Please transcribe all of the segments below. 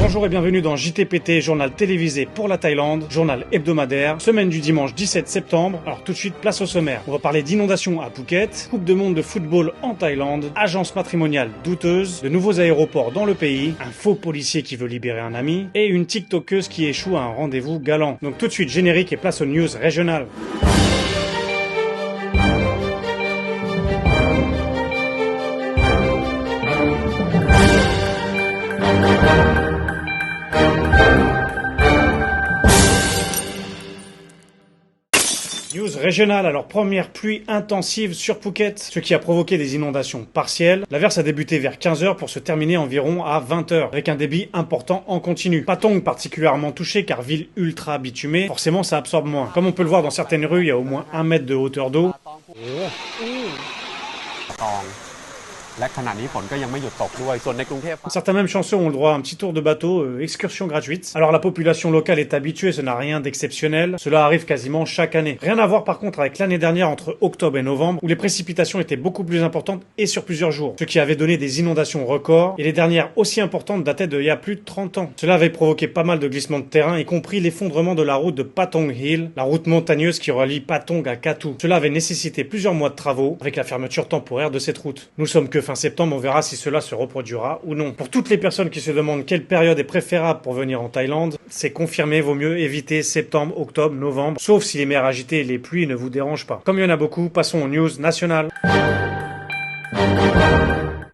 Bonjour et bienvenue dans JTPT, journal télévisé pour la Thaïlande, journal hebdomadaire, semaine du dimanche 17 septembre. Alors tout de suite, place au sommaire. On va parler d'inondations à Phuket, Coupe de monde de football en Thaïlande, agence matrimoniale douteuse, de nouveaux aéroports dans le pays, un faux policier qui veut libérer un ami, et une TikTokeuse qui échoue à un rendez-vous galant. Donc tout de suite, générique et place aux news régionales. News régionale, alors première pluie intensive sur Phuket, ce qui a provoqué des inondations partielles. L'averse a débuté vers 15h pour se terminer environ à 20h, avec un débit important en continu. Patong particulièrement touché car ville ultra bitumée, forcément ça absorbe moins. Comme on peut le voir dans certaines rues, il y a au moins 1 mètre de hauteur d'eau. Certains même chanceux ont le droit à un petit tour de bateau, excursion gratuite. Alors la population locale est habituée, ce n'a rien d'exceptionnel. Cela arrive quasiment chaque année. Rien à voir par contre avec l'année dernière entre octobre et novembre, où les précipitations étaient beaucoup plus importantes et sur plusieurs jours. Ce qui avait donné des inondations records, et les dernières aussi importantes dataient d'il y a plus de 30 ans. Cela avait provoqué pas mal de glissements de terrain, y compris l'effondrement de la route de Patong Hill, la route montagneuse qui relie Patong à Katu. Cela avait nécessité plusieurs mois de travaux, avec la fermeture temporaire de cette route. Nous sommes que fin septembre, on verra si cela se reproduira ou non. Pour toutes les personnes qui se demandent quelle période est préférable pour venir en Thaïlande, c'est confirmé, vaut mieux éviter septembre, octobre, novembre, sauf si les mers agitées et les pluies ne vous dérangent pas. Comme il y en a beaucoup, passons aux news nationales.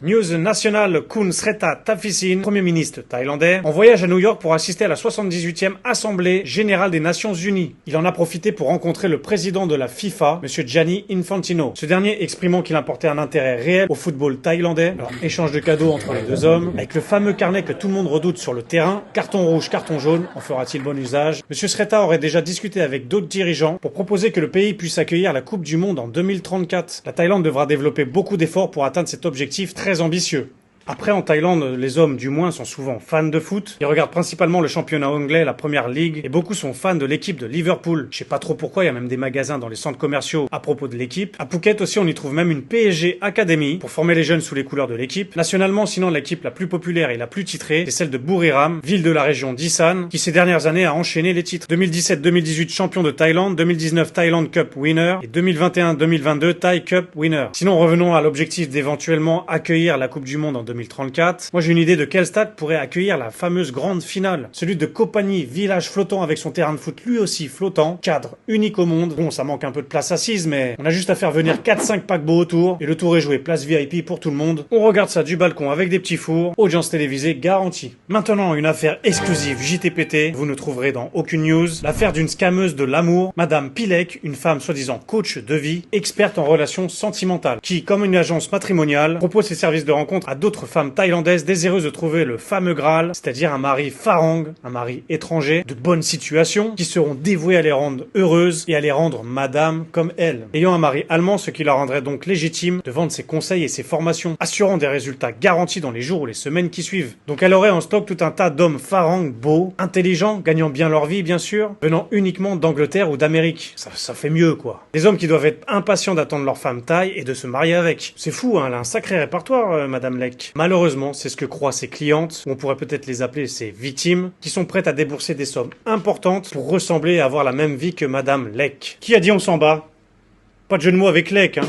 News nationale, Khun Sreta Thavisin, Premier ministre thaïlandais, en voyage à New York pour assister à la 78e Assemblée Générale des Nations Unies. Il en a profité pour rencontrer le président de la FIFA, M. Gianni Infantino. Ce dernier exprimant qu'il importait un intérêt réel au football thaïlandais. Alors, échange de cadeaux entre les deux hommes, avec le fameux carnet que tout le monde redoute sur le terrain, carton rouge, carton jaune, en fera-t-il bon usage? M. Sreta aurait déjà discuté avec d'autres dirigeants pour proposer que le pays puisse accueillir la Coupe du Monde en 2034. La Thaïlande devra développer beaucoup d'efforts pour atteindre cet objectif très ambitieux. Après, en Thaïlande, les hommes, du moins, sont souvent fans de foot. Ils regardent principalement le championnat anglais, la Première Ligue, et beaucoup sont fans de l'équipe de Liverpool. Je sais pas trop pourquoi, il y a même des magasins dans les centres commerciaux à propos de l'équipe. À Phuket aussi, on y trouve même une PSG Academy pour former les jeunes sous les couleurs de l'équipe. Nationalement, sinon, l'équipe la plus populaire et la plus titrée, c'est celle de Buriram, ville de la région d'Isan, qui ces dernières années a enchaîné les titres. 2017-2018 champion de Thaïlande, 2019 Thailand Cup winner, et 2021-2022 Thai Cup winner. Sinon, revenons à l'objectif d'éventuellement accueillir la Coupe du Monde en 2034. Moi j'ai une idée de quel stade pourrait accueillir la fameuse grande finale. Celui de Koh Phangan, village flottant avec son terrain de foot lui aussi flottant, cadre unique au monde. Bon, ça manque un peu de place assise, mais on a juste à faire venir 4-5 paquebots autour et le tour est joué, place VIP pour tout le monde. On regarde ça du balcon avec des petits fours, audience télévisée garantie. Maintenant, une affaire exclusive JTPT, vous ne trouverez dans aucune news, l'affaire d'une scammeuse de l'amour, Madame Pilek, une femme soi-disant coach de vie, experte en relations sentimentales, qui, comme une agence matrimoniale, propose ses services de rencontre à d'autres femmes thaïlandaises désireuses de trouver le fameux Graal, c'est-à-dire un mari farang, un mari étranger, de bonne situation, qui seront dévoués à les rendre heureuses et à les rendre madame comme elle. Ayant un mari allemand, ce qui la rendrait donc légitime de vendre ses conseils et ses formations, assurant des résultats garantis dans les jours ou les semaines qui suivent. Donc elle aurait en stock tout un tas d'hommes farang, beaux, intelligents, gagnant bien leur vie bien sûr, venant uniquement d'Angleterre ou d'Amérique. Ça fait mieux quoi. Des hommes qui doivent être impatients d'attendre leur femme thaï et de se marier avec. C'est fou hein, elle a un sacré répertoire Madame Lek. Malheureusement, c'est ce que croient ses clientes, ou on pourrait peut-être les appeler ses victimes, qui sont prêtes à débourser des sommes importantes pour ressembler et avoir la même vie que Madame Lek. Qui a dit on s'en bat? Pas de jeu de mots avec Lek, hein.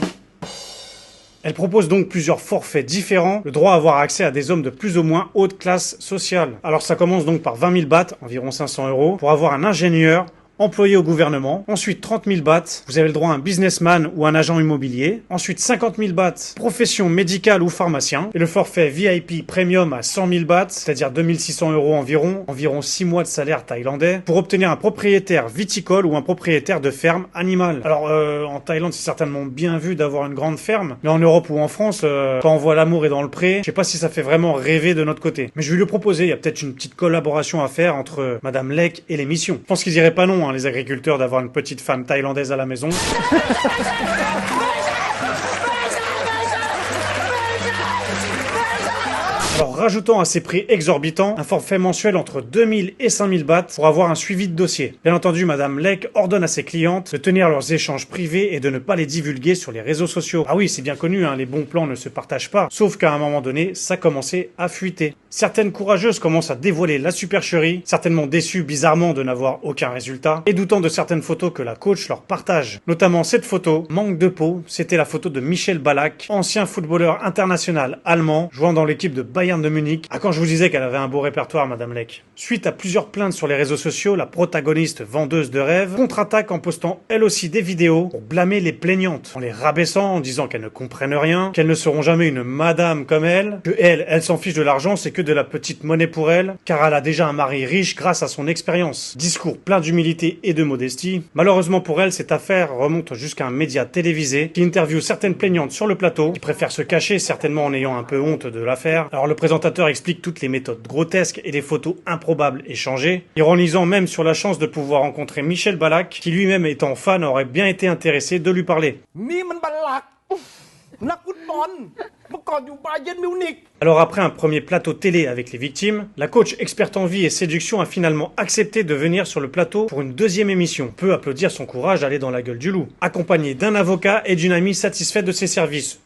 Elle propose donc plusieurs forfaits différents, le droit à avoir accès à des hommes de plus ou moins haute classe sociale. Alors ça commence donc par 20 000 bahts, environ 500 €, pour avoir un ingénieur, employé au gouvernement. Ensuite, 30 000 bahts, vous avez le droit à un businessman ou un agent immobilier. Ensuite, 50 000 bahts, profession médicale ou pharmacien. Et le forfait VIP Premium à 100 000 bahts, c'est-à-dire 2 600 € environ 6 mois de salaire thaïlandais, pour obtenir un propriétaire viticole ou un propriétaire de ferme animale. Alors, en Thaïlande, c'est certainement bien vu d'avoir une grande ferme, mais en Europe ou en France, quand on voit l'amour est dans le pré, je sais pas si ça fait vraiment rêver de notre côté. Mais je vais lui proposer, il y a peut-être une petite collaboration à faire entre Madame Lek et l'émission. Je pense qu'ils diraient pas non, les agriculteurs, d'avoir une petite femme thaïlandaise à la maison. Alors rajoutant à ces prix exorbitants un forfait mensuel entre 2000 et 5000 bahts pour avoir un suivi de dossier. Bien entendu, Madame Lake ordonne à ses clientes de tenir leurs échanges privés et de ne pas les divulguer sur les réseaux sociaux. Ah oui, c'est bien connu, hein, les bons plans ne se partagent pas, sauf qu'à un moment donné, ça commençait à fuiter. Certaines courageuses commencent à dévoiler la supercherie, certainement déçues bizarrement de n'avoir aucun résultat, et doutant de certaines photos que la coach leur partage. Notamment cette photo, manque de peau, c'était la photo de Michel Ballack, ancien footballeur international allemand, jouant dans l'équipe de Bayern de Munich. Ah, quand je vous disais qu'elle avait un beau répertoire, Madame Lake. Suite à plusieurs plaintes sur les réseaux sociaux, la protagoniste vendeuse de rêves contre-attaque en postant elle aussi des vidéos pour blâmer les plaignantes, en les rabaissant, en disant qu'elles ne comprennent rien, qu'elles ne seront jamais une madame comme elle, que elle s'en fiche de l'argent, c'est que de la petite monnaie pour elle, car elle a déjà un mari riche grâce à son expérience. Discours plein d'humilité et de modestie. Malheureusement pour elle, cette affaire remonte jusqu'à un média télévisé qui interviewe certaines plaignantes sur le plateau, qui préfèrent se cacher, certainement en ayant un peu honte de l'affaire. Alors le présentateur explique toutes les méthodes grotesques et les photos improbables échangées, ironisant même sur la chance de pouvoir rencontrer Michel Ballack, qui lui-même étant fan aurait bien été intéressé de lui parler. Alors après un premier plateau télé avec les victimes, la coach experte en vie et séduction a finalement accepté de venir sur le plateau pour une deuxième émission. On peut applaudir son courage d'aller dans la gueule du loup, accompagnée d'un avocat et d'une amie satisfaite de ses services.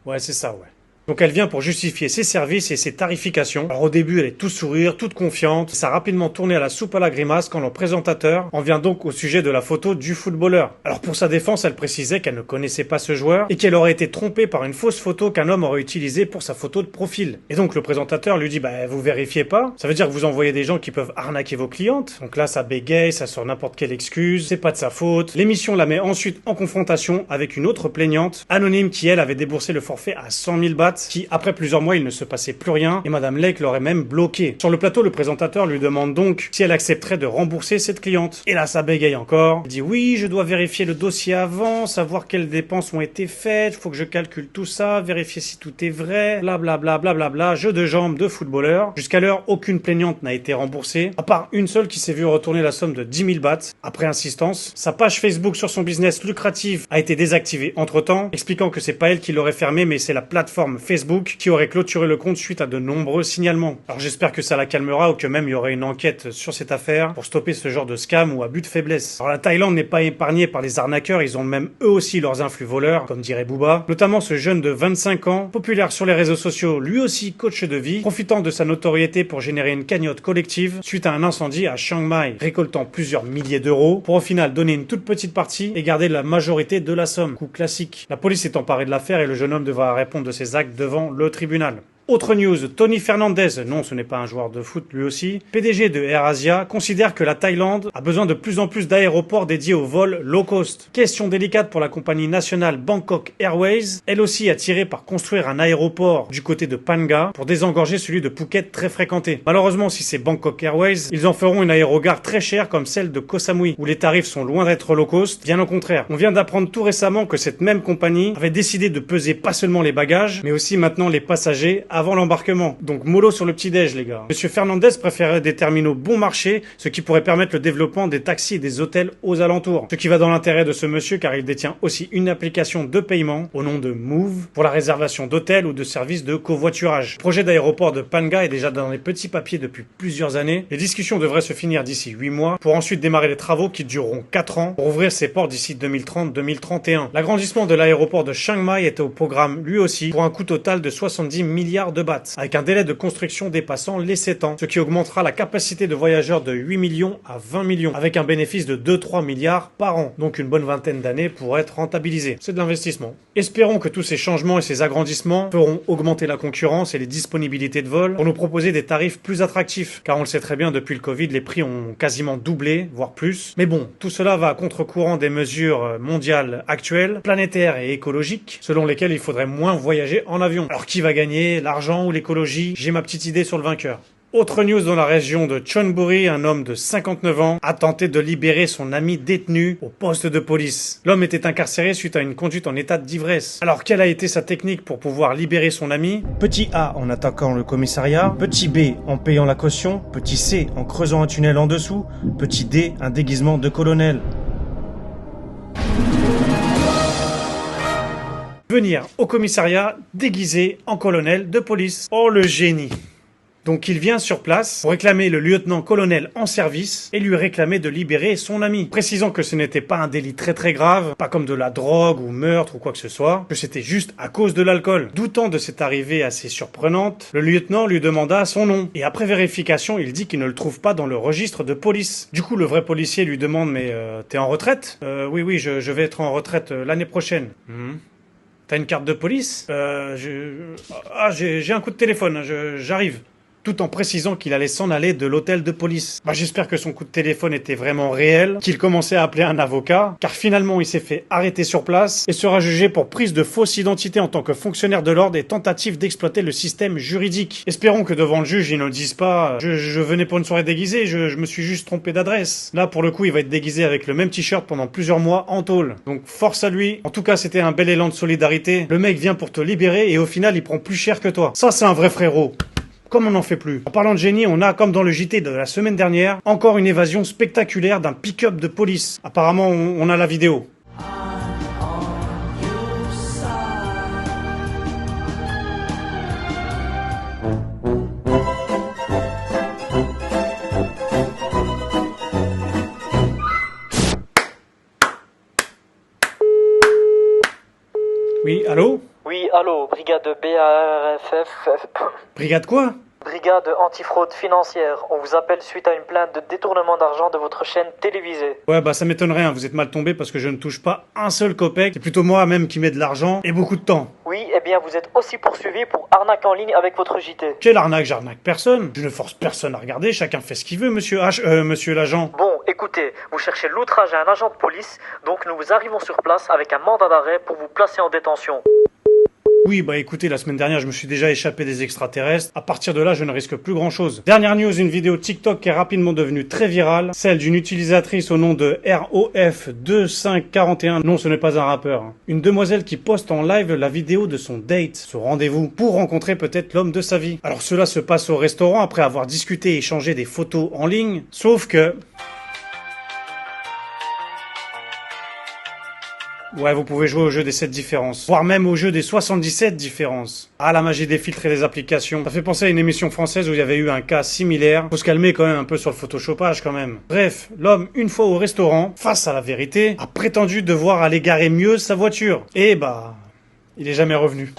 Ouais, c'est ça, ouais. Donc elle vient pour justifier ses services et ses tarifications. Alors au début, elle est tout sourire, toute confiante. Ça a rapidement tourné à la soupe à la grimace quand le présentateur en vient donc au sujet de la photo du footballeur. Alors pour sa défense, elle précisait qu'elle ne connaissait pas ce joueur et qu'elle aurait été trompée par une fausse photo qu'un homme aurait utilisée pour sa photo de profil. Et donc le présentateur lui dit vous vérifiez pas? Ça veut dire que vous envoyez des gens qui peuvent arnaquer vos clientes. Donc là ça bégaye, ça sort n'importe quelle excuse, c'est pas de sa faute. L'émission la met ensuite en confrontation avec une autre plaignante, anonyme, qui elle avait déboursé le forfait à 100 000 bahts, qui après plusieurs mois il ne se passait plus rien et Madame Lake l'aurait même bloqué. Sur le plateau, le présentateur lui demande donc si elle accepterait de rembourser cette cliente. Et là ça bégaye encore. Elle dit oui, je dois vérifier le dossier avant, savoir quelles dépenses ont été faites, faut que je calcule tout ça, vérifier si tout est vrai, blablabla, blablabla, jeu de jambes de footballeur. Jusqu'à l'heure, aucune plaignante n'a été remboursée, à part une seule qui s'est vue retourner la somme de 10 000 bahts. Après insistance, sa page Facebook sur son business lucratif a été désactivée entre-temps, expliquant que c'est pas elle qui l'aurait fermé, mais c'est la plateforme Facebook qui aurait clôturé le compte suite à de nombreux signalements. Alors j'espère que ça la calmera ou que même il y aurait une enquête sur cette affaire pour stopper ce genre de scam ou abus de faiblesse. Alors la Thaïlande n'est pas épargnée par les arnaqueurs, ils ont même eux aussi leurs influx voleurs, comme dirait Booba, notamment ce jeune de 25 ans, populaire sur les réseaux sociaux, lui aussi coach de vie, profitant de sa notoriété pour générer une cagnotte collective suite à un incendie à Chiang Mai, récoltant plusieurs milliers d'euros pour au final donner une toute petite partie et garder la majorité de la somme. Coup classique. La police est emparée de l'affaire et le jeune homme devra répondre de ses actes devant le tribunal. Autre news, Tony Fernandez, non ce n'est pas un joueur de foot lui aussi, PDG de AirAsia, considère que la Thaïlande a besoin de plus en plus d'aéroports dédiés aux vols low cost. Question délicate pour la compagnie nationale Bangkok Airways, elle aussi attirée par construire un aéroport du côté de Phang pour désengorger celui de Phuket très fréquenté. Malheureusement si c'est Bangkok Airways, ils en feront une aérogare très chère comme celle de Koh Samui, où les tarifs sont loin d'être low cost, bien au contraire. On vient d'apprendre tout récemment que cette même compagnie avait décidé de peser pas seulement les bagages, mais aussi maintenant les passagers avant l'embarquement. Donc mollo sur le petit-déj les gars. Monsieur Fernandez préférait des terminaux bon marché, ce qui pourrait permettre le développement des taxis et des hôtels aux alentours. Ce qui va dans l'intérêt de ce monsieur car il détient aussi une application de paiement au nom de Move pour la réservation d'hôtels ou de services de covoiturage. Le projet d'aéroport de Phang est déjà dans les petits papiers depuis plusieurs années. Les discussions devraient se finir d'ici 8 mois pour ensuite démarrer les travaux qui dureront 4 ans pour ouvrir ses ports d'ici 2030-2031. L'agrandissement de l'aéroport de Chiang Mai était au programme lui aussi pour un coût total de 70 milliards de bahts, avec un délai de construction dépassant les 7 ans, ce qui augmentera la capacité de voyageurs de 8 millions à 20 millions, avec un bénéfice de 2-3 milliards par an, donc une bonne vingtaine d'années pour être rentabilisé. C'est de l'investissement. Espérons que tous ces changements et ces agrandissements feront augmenter la concurrence et les disponibilités de vol pour nous proposer des tarifs plus attractifs, car on le sait très bien, depuis le Covid, les prix ont quasiment doublé, voire plus. Mais bon, tout cela va à contre-courant des mesures mondiales actuelles, planétaires et écologiques, selon lesquelles il faudrait moins voyager en avion. Alors qui va gagner, l'argent ou l'écologie? J'ai ma petite idée sur le vainqueur. Autre news dans la région de Chonburi, un homme de 59 ans a tenté de libérer son ami détenu au poste de police. L'homme était incarcéré suite à une conduite en état d'ivresse. Alors quelle a été sa technique pour pouvoir libérer son ami? Petit A en attaquant le commissariat, petit B en payant la caution, petit C en creusant un tunnel en dessous, petit D un déguisement de colonel. venir au commissariat déguisé en colonel de police. Oh le génie! Donc il vient sur place pour réclamer le lieutenant-colonel en service et lui réclamer de libérer son ami. Précisant que ce n'était pas un délit très grave, pas comme de la drogue ou meurtre ou quoi que ce soit, que c'était juste à cause de l'alcool. Doutant de cette arrivée assez surprenante, le lieutenant lui demanda son nom. Et après vérification, il dit qu'il ne le trouve pas dans le registre de police. Du coup, le vrai policier lui demande « Mais t'es en retraite ?»« Oui, je vais être en retraite l'année prochaine. T'as une carte de police ? J'ai un coup de téléphone, j'arrive. » Tout en précisant qu'il allait s'en aller de l'hôtel de police. J'espère que son coup de téléphone était vraiment réel, qu'il commençait à appeler un avocat, car finalement il s'est fait arrêter sur place et sera jugé pour prise de fausse identité en tant que fonctionnaire de l'ordre et tentative d'exploiter le système juridique. Espérons que devant le juge, ils ne disent pas « Je venais pour une soirée déguisée, je me suis juste trompé d'adresse ». Là, pour le coup, il va être déguisé avec le même t-shirt pendant plusieurs mois en tôle. Donc force à lui. En tout cas, c'était un bel élan de solidarité. Le mec vient pour te libérer et au final, il prend plus cher que toi. Ça, c'est un vrai frérot. Comme on n'en fait plus. En parlant de génie, on a, comme dans le JT de la semaine dernière, encore une évasion spectaculaire d'un pick-up de police. Apparemment, on a la vidéo. Oui, allô ? Oui, allô, brigade BARFF. Brigade quoi ? Brigade antifraude financière. On vous appelle suite à une plainte de détournement d'argent de votre chaîne télévisée. Ouais, ça m'étonnerait, hein. Vous êtes mal tombé parce que je ne touche pas un seul copec. C'est plutôt moi même qui mets de l'argent et beaucoup de temps. Oui, eh bien vous êtes aussi poursuivi pour arnaque en ligne avec votre JT. Quelle arnaque? J'arnaque personne. Je ne force personne à regarder, chacun fait ce qu'il veut, monsieur monsieur l'agent. Bon, écoutez, vous cherchez l'outrage à un agent de police, donc nous vous arrivons sur place avec un mandat d'arrêt pour vous placer en détention. Oui, écoutez, la semaine dernière, je me suis déjà échappé des extraterrestres. À partir de là, je ne risque plus grand chose. Dernière news, une vidéo TikTok qui est rapidement devenue très virale. Celle d'une utilisatrice au nom de ROF2541. Non, ce n'est pas un rappeur. Une demoiselle qui poste en live la vidéo de son date, son rendez-vous, pour rencontrer peut-être l'homme de sa vie. Alors cela se passe au restaurant après avoir discuté et échangé des photos en ligne. Sauf que... Ouais, vous pouvez jouer au jeu des 7 différences, voire même au jeu des 77 différences. Ah, la magie des filtres et des applications. Ça fait penser à une émission française où il y avait eu un cas similaire. Faut se calmer quand même un peu sur le photoshopage quand même. Bref, l'homme, une fois au restaurant, face à la vérité, a prétendu devoir aller garer mieux sa voiture. Et il est jamais revenu.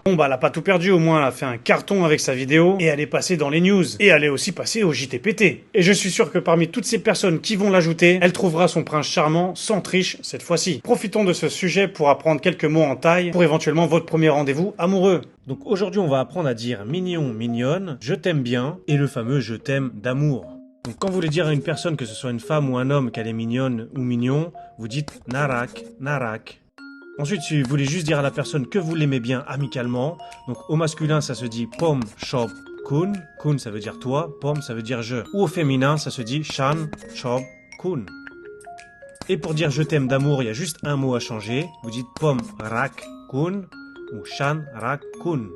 Bon, elle a pas tout perdu, au moins elle a fait un carton avec sa vidéo, et elle est passée dans les news. Et elle est aussi passée au JTPT. Et je suis sûr que parmi toutes ces personnes qui vont l'ajouter, elle trouvera son prince charmant, sans triche, cette fois-ci. Profitons de ce sujet pour apprendre quelques mots en thaï, pour éventuellement votre premier rendez-vous amoureux. Donc aujourd'hui, on va apprendre à dire mignon, mignonne, je t'aime bien, et le fameux je t'aime d'amour. Donc quand vous voulez dire à une personne, que ce soit une femme ou un homme, qu'elle est mignonne ou mignon, vous dites narak, narak. Ensuite, si vous voulez juste dire à la personne que vous l'aimez bien amicalement, donc au masculin, ça se dit pom, chop, kun. Kun, ça veut dire toi, pom, ça veut dire je. Ou au féminin, ça se dit chan, chop, kun. Et pour dire je t'aime d'amour, il y a juste un mot à changer. Vous dites pom, rak, kun ou chan, rak, kun.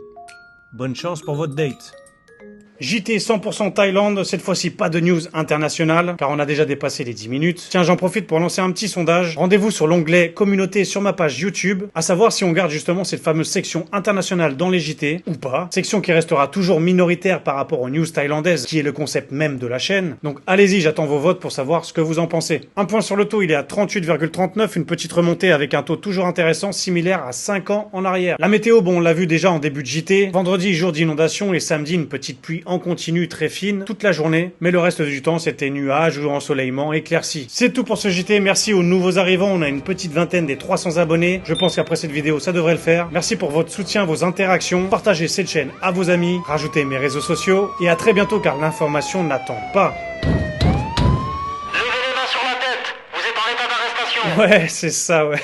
Bonne chance pour votre date. JT 100% Thaïlande, cette fois-ci pas de news internationale, car on a déjà dépassé les 10 minutes. Tiens, j'en profite pour lancer un petit sondage. Rendez-vous sur l'onglet communauté sur ma page YouTube, à savoir si on garde justement cette fameuse section internationale dans les JT, ou pas. Section qui restera toujours minoritaire par rapport aux news thaïlandaises, qui est le concept même de la chaîne. Donc allez-y, j'attends vos votes pour savoir ce que vous en pensez. Un point sur le taux, il est à 38,39, une petite remontée avec un taux toujours intéressant, similaire à 5 ans en arrière. La météo, on l'a vu déjà en début de JT. Vendredi, jour d'inondation, et samedi, une petite pluie en continu très fine toute la journée, mais le reste du temps c'était nuages ou ensoleillement éclairci. C'est tout pour ce JT, merci aux nouveaux arrivants, on a une petite vingtaine des 300 abonnés, je pense qu'après cette vidéo ça devrait le faire. Merci pour votre soutien, vos interactions, partagez cette chaîne à vos amis, rajoutez mes réseaux sociaux, et à très bientôt car l'information n'attend pas. Levez les mains sur la tête, vous êtes en état d'arrestation. Ouais, c'est ça, ouais.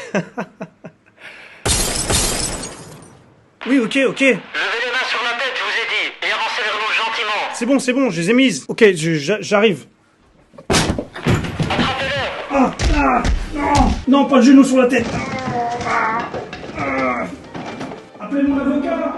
Oui, ok. Levez les mains sur la tête, je vous ai dit, et avancez vers nous gentiment. C'est bon, je les ai mises. Ok, j'arrive. Attrapez-le. Non, pas le genou sur la tête. Appelez mon avocat.